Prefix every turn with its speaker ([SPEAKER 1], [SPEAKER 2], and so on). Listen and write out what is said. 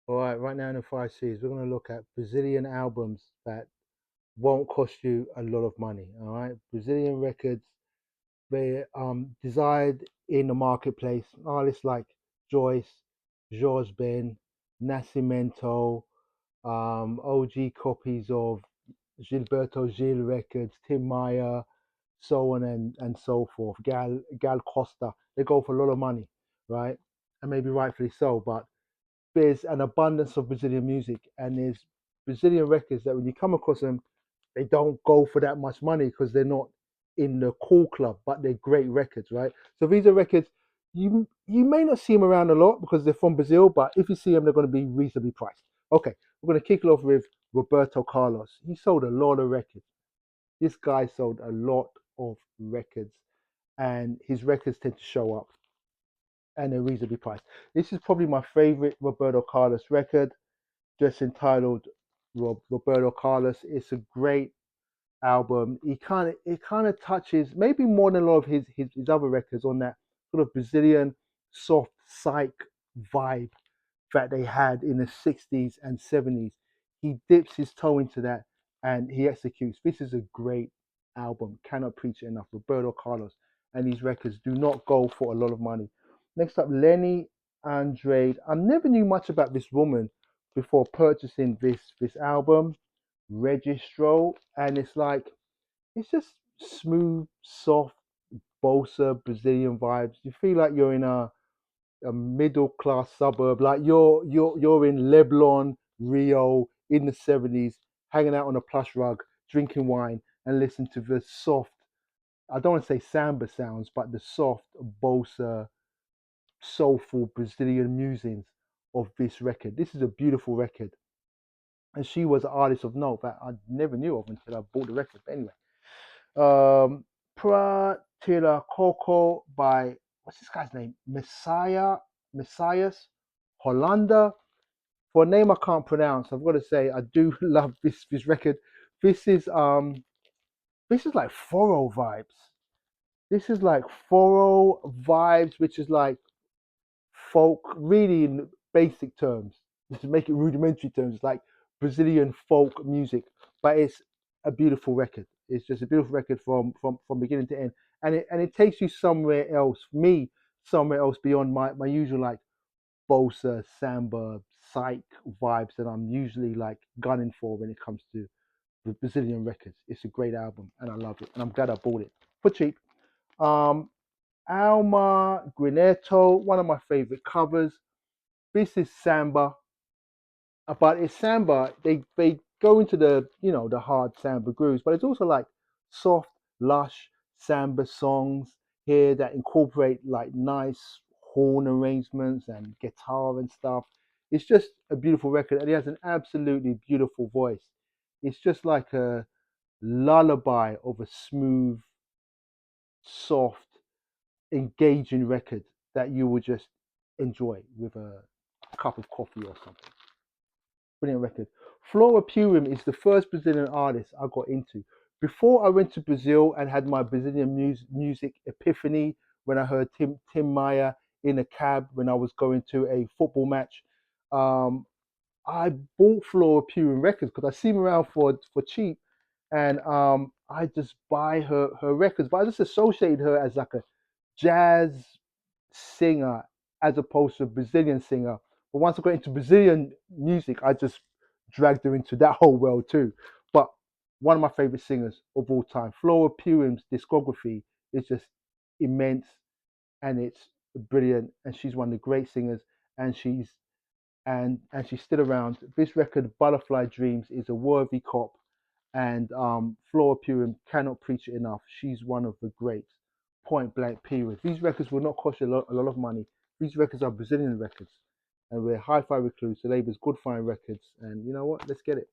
[SPEAKER 1] All right, right now in the 5 C's, we're going to look at Brazilian albums that won't cost you a lot of money. All right, Brazilian records, they desired in the marketplace. Artists like Joyce, Jorge Ben, Nascimento, OG copies of Gilberto Gil records, Tim Maia, so on and so forth. Gal Costa, they go for a lot of money, right? And maybe rightfully so, but there's an abundance of Brazilian music, and there's Brazilian records that when you come across them, they don't go for that much money because they're not in the cool club, but they're great records, right? So these are records you may not see them around a lot because they're from Brazil, but if you see them, they're going to be reasonably priced. Okay, we're going to kick it off with Roberto Carlos. He sold a lot of records. This guy sold a lot of records, and his records tend to show up, and they're reasonably priced. This is probably my favorite Roberto Carlos record, just entitled Roberto Carlos. It's a great album. It kind of touches maybe more than a lot of his other records on that sort of Brazilian soft psych vibe that they had in the 60s and 70s. He dips his toe into that and he executes. This is a great album. Cannot preach it enough. Roberto Carlos. And these records do not go for a lot of money. Next up, Lenny Andrade. I never knew much about this woman before purchasing this album, Registro. And it's just smooth, soft, bossa Brazilian vibes. You feel like you're in a middle class suburb. Like you're in Leblon, Rio in the 70s, hanging out on a plush rug, drinking wine, and listen to the soft. I don't want to say samba sounds, but the soft bossa, soulful Brazilian musings of this record. This is a beautiful record, and she was an artist of note that I never knew of until I bought the record. But anyway, um, Pra Tila Coco by what's this guy's name? Messias Hollander. For a name I can't pronounce, I've got to say I do love this record. This is um this is like Foro vibes. This is like Foro vibes, which is like folk, really in basic terms. Just to make it rudimentary terms, it's like Brazilian folk music, but it's a beautiful record. It's just a beautiful record from beginning to end, and it takes you somewhere else. Me, somewhere else beyond my usual like bossa, samba, psych vibes that I'm usually like gunning for when it comes to the Brazilian records. It's a great album, and I love it, and I'm glad I bought it for cheap. Um, Alma Grineto, one of my favorite covers. This is samba, but it's samba. They go into the the hard samba grooves, but it's also like soft, lush samba songs here that incorporate like nice horn arrangements and guitar and stuff. It's just a beautiful record, and he has an absolutely beautiful voice. It's just like a lullaby of a smooth, soft, engaging record that you will just enjoy with a cup of coffee or something. Brilliant record. Flora Purim is the first Brazilian artist I got into. Before I went to Brazil and had my Brazilian music epiphany when I heard Tim Maia in a cab when I was going to a football match, um, I bought Flora Purim records because I see them around for cheap, and I just buy her records. But I just associated her as like a jazz singer as opposed to a Brazilian singer. But once I got into Brazilian music, I just dragged her into that whole world too. But one of my favorite singers of all time, Flora Purim's discography is just immense and it's brilliant. And she's one of the great singers, and she's still around. This record, Butterfly Dreams, is a worthy cop, and Flora Purim cannot preach it enough. She's one of the greats. Point blank. Period. These records will not cost you a lot of money. These records are Brazilian records, and we're Hi-Fi Recluse. The label's Good Fine Records, and you know what? Let's get it.